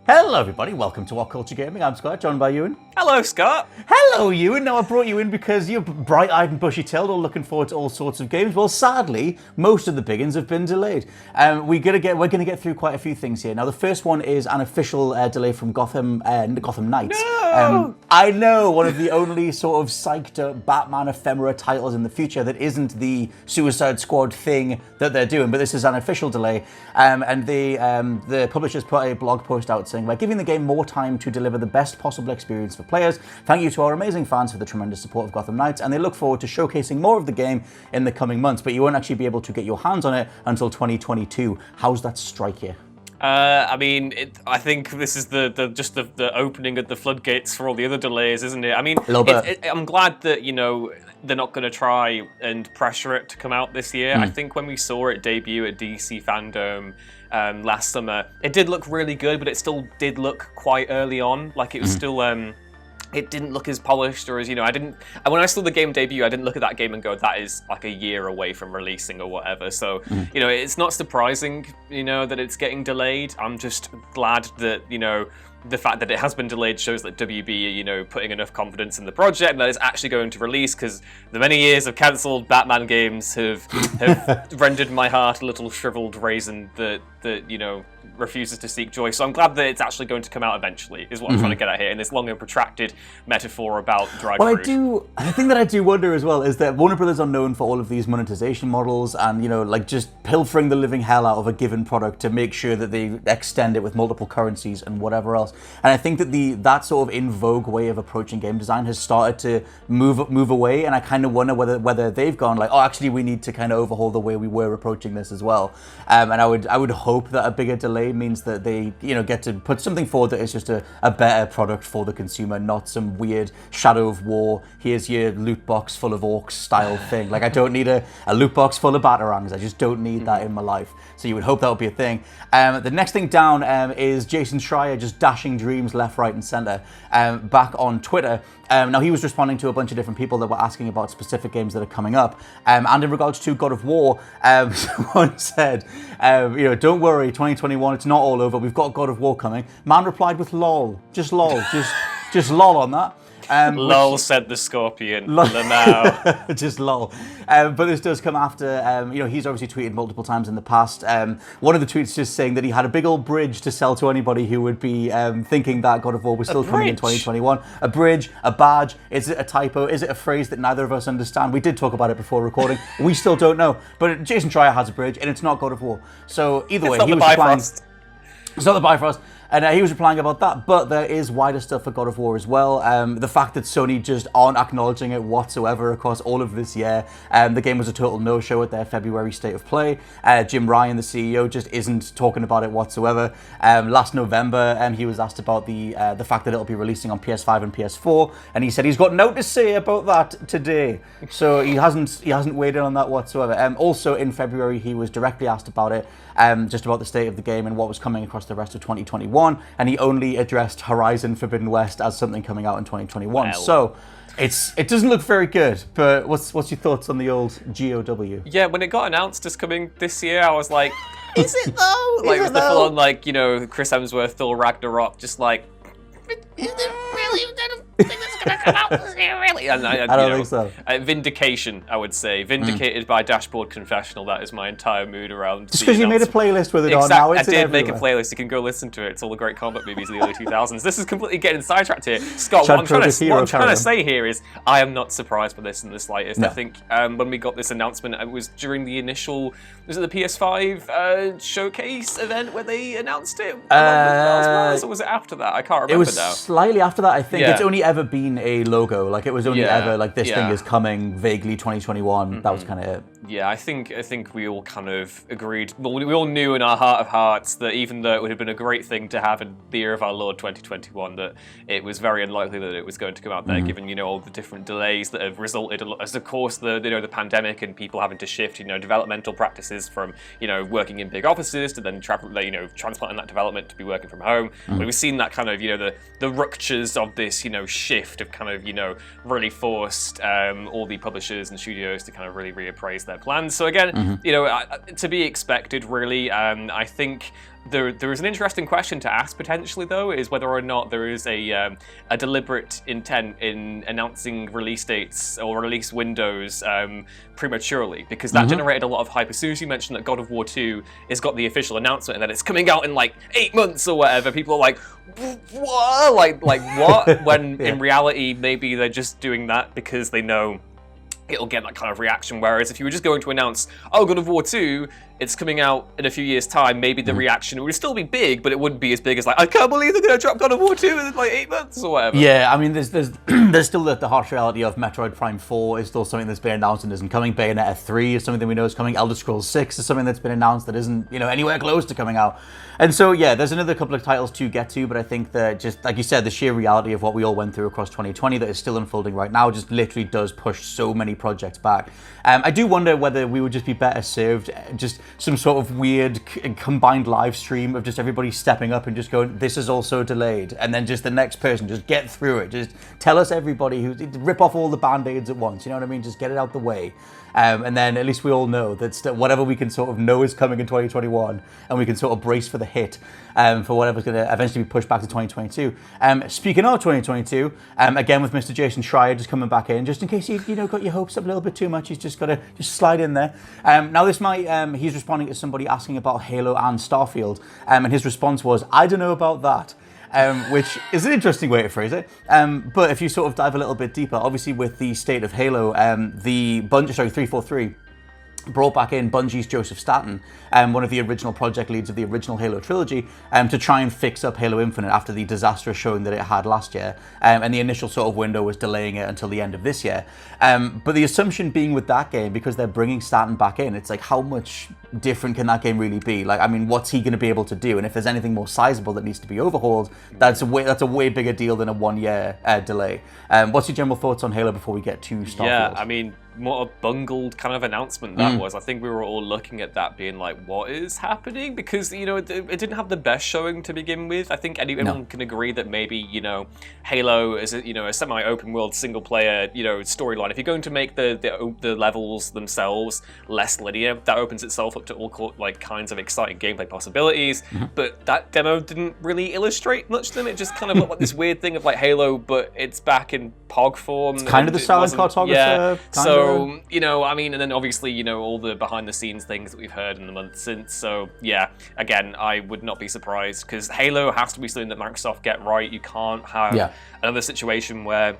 Hello everybody, welcome to WhatCulture Gaming. I'm Scott, joined by Ewan. Hello, Scott. Hello Ewan. Now I brought you in because you're bright-eyed and bushy-tailed, all looking forward to all sorts of games. Well, sadly, most of the big ones have been delayed. We're gonna get through quite a few things here. Now, the first one is an official delay from Gotham Knights. No! I know, one of the only sort of psyched up Batman ephemera titles in the future that isn't the Suicide Squad thing that they're doing, but this is an official delay. And the publishers put a blog post out saying, "We're giving the game more time to deliver the best possible experience for players. Thank you to our amazing fans for the tremendous support of Gotham Knights, and they look forward to showcasing more of the game in the coming months, but you won't actually be able to get your hands on it until 2022. How's that strike you? I think this is the opening of the floodgates for all the other delays, isn't it? I mean, I'm glad that, they're not going to try and pressure it to come out this year. I think when we saw it debut at DC Fandom last summer, it did look really good, but it still did look quite early on. Like, it was still... it didn't look as polished, or as, when I saw the game debut, I didn't look at that game and go, that is like a year away from releasing or whatever. So, it's not surprising, that it's getting delayed. I'm just glad that, the fact that it has been delayed shows that WB are, putting enough confidence in the project and that it's actually going to release, because the many years of cancelled Batman games have rendered my heart a little shriveled raisin that refuses to seek joy. So I'm glad that it's actually going to come out eventually, is what I'm trying to get at here, in this long and protracted metaphor about dried fruit. The thing that I do wonder as well is that Warner Brothers are known for all of these monetization models and, just pilfering the living hell out of a given product to make sure that they extend it with multiple currencies and whatever else. And I think that that sort of in vogue way of approaching game design has started to move away, and I kind of wonder whether they've gone like, oh, actually we need to kind of overhaul the way we were approaching this as well. And I would hope that a bigger delay means that they get to put something forward that is just a better product for the consumer, not some weird Shadow of War, here's your loot box full of orcs style thing. Like, I don't need a loot box full of batarangs. I just don't need that in my life. So you would hope that would be a thing. The next thing down is Jason Schreier just dashing dreams left, right, and center back on Twitter. Now, he was responding to a bunch of different people that were asking about specific games that are coming up. And in regards to God of War, someone said, don't worry, 2021, it's not all over. We've got God of War coming. Man replied with lol. Just lol. just lol on that. Lol, said the Scorpion. Lamau. Just lol. But this does come after, he's obviously tweeted multiple times in the past. One of the tweets just saying that he had a big old bridge to sell to anybody who would be thinking that God of War was still coming in 2021. A bridge, a badge. Is it a typo? Is it a phrase that neither of us understand? We did talk about it before recording. We still don't know. But Jason Schreier has a bridge, and it's not God of War. So either way, he was replying. It's not the Bifrost. And he was replying about that, but there is wider stuff for God of War as well. The fact that Sony just aren't acknowledging it whatsoever across all of this year. The game was a total no-show at their February State of Play. Jim Ryan, the CEO, just isn't talking about it whatsoever. Last November, he was asked about the fact that it'll be releasing on PS5 and PS4, and he said he's got no to say about that today. So he hasn't weighed in on that whatsoever. Also in February, he was directly asked about it, just about the state of the game and what was coming across the rest of 2021. And he only addressed Horizon Forbidden West as something coming out in 2021. Well. So it doesn't look very good, but what's your thoughts on the old GOW? Yeah, when it got announced as coming this year, I was like, is it though? Like, was the full on, like, Chris Hemsworth, Thor Ragnarok, just like, is it really? I don't think this is going to come out this year, really? And I don't think so. Vindication, I would say. Vindicated by Dashboard Confessional. That is my entire mood around. Just because you made a playlist with it on now, I did make a playlist. You can go listen to it. It's all the great combat movies of the early 2000s. This is completely getting sidetracked here. Scott, what I'm trying to say here is I am not surprised by this in the slightest. No. I think when we got this announcement, it was during the initial, was it the PS5 showcase event where they announced it? Or was it after that? I can't remember now. It was slightly after that, I think. Yeah. It's only ever been a logo. Like, it was only ever, like, this thing is coming vaguely 2021. That was kind of it. Yeah, I think we all kind of agreed. Well, we all knew in our heart of hearts that even though it would have been a great thing to have in the year of our Lord 2021, that it was very unlikely that it was going to come out there, given all the different delays that have resulted, as of course the pandemic and people having to shift developmental practices from working in big offices to then transplanting that development to be working from home. We've seen that kind of the ruptures of this shift of kind of really forced all the publishers and studios to kind of really reappraise their their plans. So again, to be expected, really. I think there is an interesting question to ask potentially, though, is whether or not there is a deliberate intent in announcing release dates or release windows prematurely, because that generated a lot of hype. As soon as you mentioned that God of War 2 has got the official announcement and that it's coming out in like 8 months or whatever, people are like, what? Like what? When in reality, maybe they're just doing that because they know it'll get that kind of reaction. Whereas if you were just going to announce, oh, God of War 2, it's coming out in a few years' time, maybe the reaction would still be big, but it wouldn't be as big as like, I can't believe they're going to drop God of War 2 in like 8 months or whatever. Yeah, I mean, there's there's still the harsh reality of Metroid Prime 4 is still something that's been announced and isn't coming. Bayonetta 3 is something that we know is coming. Elder Scrolls 6 is something that's been announced that isn't, anywhere close to coming out. And so, yeah, there's another couple of titles to get to, but I think that just, like you said, the sheer reality of what we all went through across 2020 that is still unfolding right now just literally does push so many projects back. I do wonder whether we would just be better served just some sort of weird combined live stream of just everybody stepping up and just going, this is also delayed, and then just the next person just get through it, just tell us everybody who rip off all the band-aids at once, you know what I mean, just get it out the way. And then at least we all know that whatever we can sort of know is coming in 2021, and we can sort of brace for the hit for whatever's going to eventually be pushed back to 2022. Speaking of 2022, again with Mr. Jason Schreier just coming back in, just in case you got your hopes up a little bit too much, he's just got to just slide in there. Now this might, he's responding to somebody asking about Halo and Starfield, and his response was, I don't know about that. Which is an interesting way to phrase it. But if you sort of dive a little bit deeper, obviously with the state of Halo, 343 brought back in Bungie's Joseph Staten, one of the original project leads of the original Halo trilogy, to try and fix up Halo Infinite after the disastrous showing that it had last year. And the initial sort of window was delaying it until the end of this year. But the assumption being with that game, because they're bringing Staten back in, it's like, how much different can that game really be? Like, I mean, what's he going to be able to do? And if there's anything more sizable that needs to be overhauled, that's a way bigger deal than a 1 year delay. What's your general thoughts on Halo before we get to Starfield? Yeah, I mean, what a bungled kind of announcement that was. I think we were all looking at that being like, what is happening? Because, it didn't have the best showing to begin with. I think anyone can agree that maybe, Halo is a semi-open world single player, storyline. If you're going to make the levels themselves less linear, that opens itself up to all kinds of exciting gameplay possibilities. But that demo didn't really illustrate much to them. It just kind of looked like this weird thing of like Halo, but it's back in POG form. It's kind of the silent cartographer. Yeah. So, I mean, and then obviously, all the behind the scenes things that we've heard in the months since. So, yeah, again, I would not be surprised, because Halo has to be something that Microsoft get right. You can't have another situation where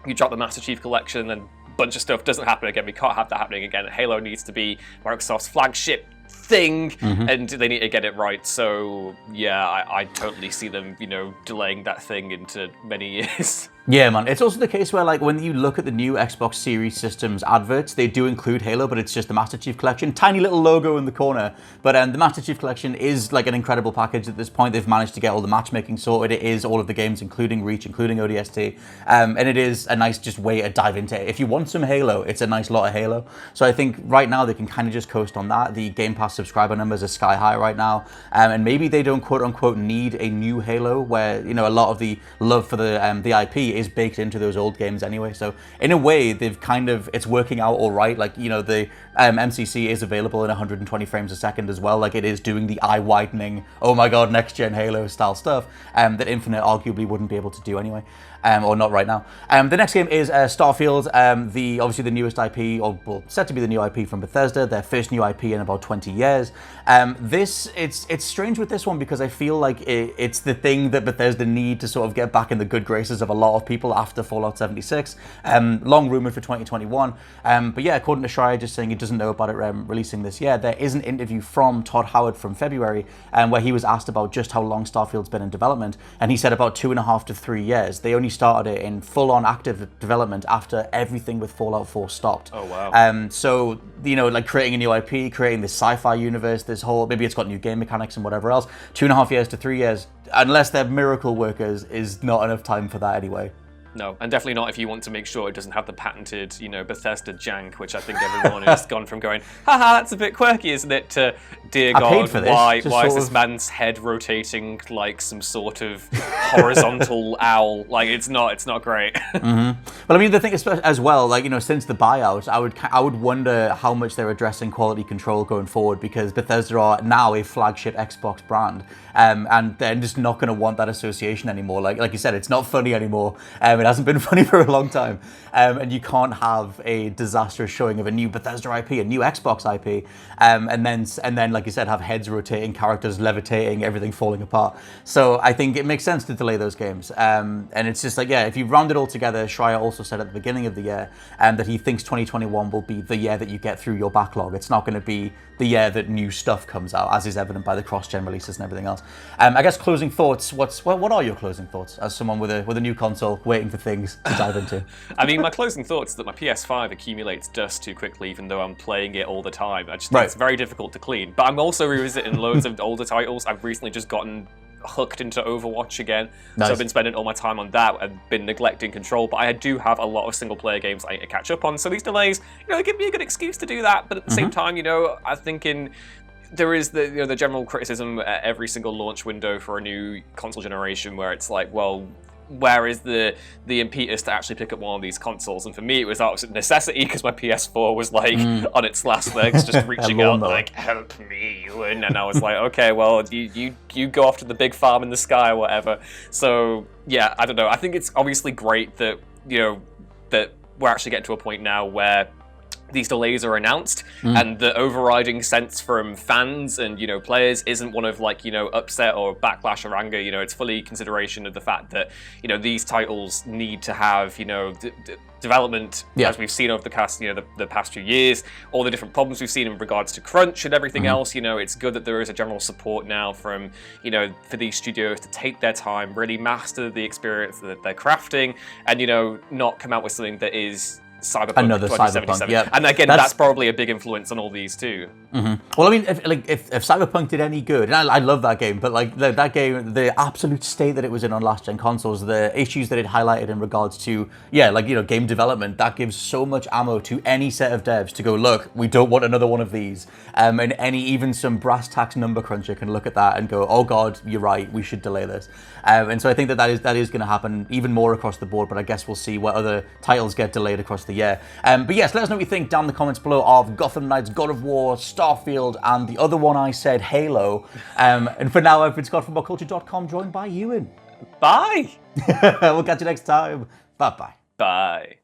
you drop the Master Chief Collection and a bunch of stuff doesn't happen again. We can't have that happening again. Halo needs to be Microsoft's flagship thing, and they need to get it right. So, yeah, I totally see them, delaying that thing into many years. Yeah, man. It's also the case where, like, when you look at the new Xbox Series systems adverts, they do include Halo, but it's just the Master Chief Collection. Tiny little logo in the corner. But the Master Chief Collection is, like, an incredible package at this point. They've managed to get all the matchmaking sorted. It is all of the games, including Reach, including ODST. And it is a nice just way to dive into it. If you want some Halo, it's a nice lot of Halo. So I think right now they can kind of just coast on that. The Game Pass subscriber numbers are sky high right now. And maybe they don't, quote-unquote, need a new Halo, where, a lot of the love for the IP is baked into those old games anyway. So in a way, they've kind of, it's working out all right. Like, the MCC is available in 120 frames a second as well. Like, it is doing the eye-widening, oh my god, next-gen Halo style stuff that Infinite arguably wouldn't be able to do anyway. Or not right now. The next game is Starfield, obviously the newest IP, or well, set to be the new IP from Bethesda, their first new IP in about 20 years. It's strange with this one because I feel like it's the thing that Bethesda need to sort of get back in the good graces of a lot of people after Fallout 76. Long rumored for 2021. But yeah, according to Schreier, just saying he doesn't know about it releasing this year, there is an interview from Todd Howard from February where he was asked about just how long Starfield's been in development, and he said about 2.5 to 3 years. They only started it in full-on active development after everything with Fallout 4 stopped. Oh, wow. So, like creating a new IP, creating this sci-fi universe, this whole, maybe it's got new game mechanics and whatever else, 2.5 years to 3 years, unless they're miracle workers, is not enough time for that anyway. No, and definitely not if you want to make sure it doesn't have the patented, Bethesda jank, which I think everyone has gone from going, haha, that's a bit quirky, isn't it, to, dear God, why is this man's head rotating like some sort of horizontal owl? Like, it's not great. Mm-hmm. Well, I mean, the thing is, as well, like, since the buyout, I would wonder how much they're addressing quality control going forward, because Bethesda are now a flagship Xbox brand, and they're just not going to want that association anymore. Like you said, it's not funny anymore. It hasn't been funny for a long time, and you can't have a disastrous showing of a new Bethesda IP, a new Xbox IP, and then, like you said, have heads rotating, characters levitating, everything falling apart. So I think it makes sense to delay those games, and it's just like, yeah, if you round it all together, Schreier also said at the beginning of the year that he thinks 2021 will be the year that you get through your backlog. It's not going to be the year that new stuff comes out, as is evident by the cross-gen releases and everything else. I guess closing thoughts. What are your closing thoughts as someone with a new console waiting for things to dive into? I mean, my closing thoughts is that my PS5 accumulates dust too quickly, even though I'm playing it all the time. I just think it's very difficult to clean. But I'm also revisiting loads of older titles. I've recently just gotten hooked into Overwatch again. Nice. So I've been spending all my time on that. I've been neglecting Control, but I do have a lot of single-player games I need to catch up on. So these delays, they give me a good excuse to do that. But at the same time, I'm thinking there is the general criticism at every single launch window for a new console generation, where it's like, well, where is the impetus to actually pick up one of these consoles? And for me, it was out of necessity, because my PS4 was like on its last legs, just reaching out like, help me. And I was like, okay, well, you go off to the big farm in the sky or whatever. So yeah, I don't know. I think it's obviously great that that we're actually getting to a point now where these delays are announced, and the overriding sense from fans and players isn't one of upset or backlash or anger. It's fully consideration of the fact that these titles need to have development, as we've seen over the past few years, all the different problems we've seen in regards to crunch and everything else. It's good that there is a general support now from for these studios to take their time, really master the experience that they're crafting, and not come out with something that is Cyberpunk another 2077. Cyberpunk, And again, that's probably a big influence on all these too. Well, I mean, if Cyberpunk did any good, and I love that game, but that game, the absolute state that it was in on last gen consoles, the issues that it highlighted in regards to game development, that gives so much ammo to any set of devs to go, look, we don't want another one of these, and even some brass tacks number cruncher can look at that and go, oh god, you're right, we should delay this. And so I think that is going to happen even more across the board, but I guess we'll see what other titles get delayed across the year. But yes, let us know what you think down in the comments below of Gotham Knights, God of War, Starfield, and the other one I said, Halo. And for now, I've been Scott from WhatCulture.com, joined by Ewan. Bye! We'll catch you next time. Bye-bye. Bye.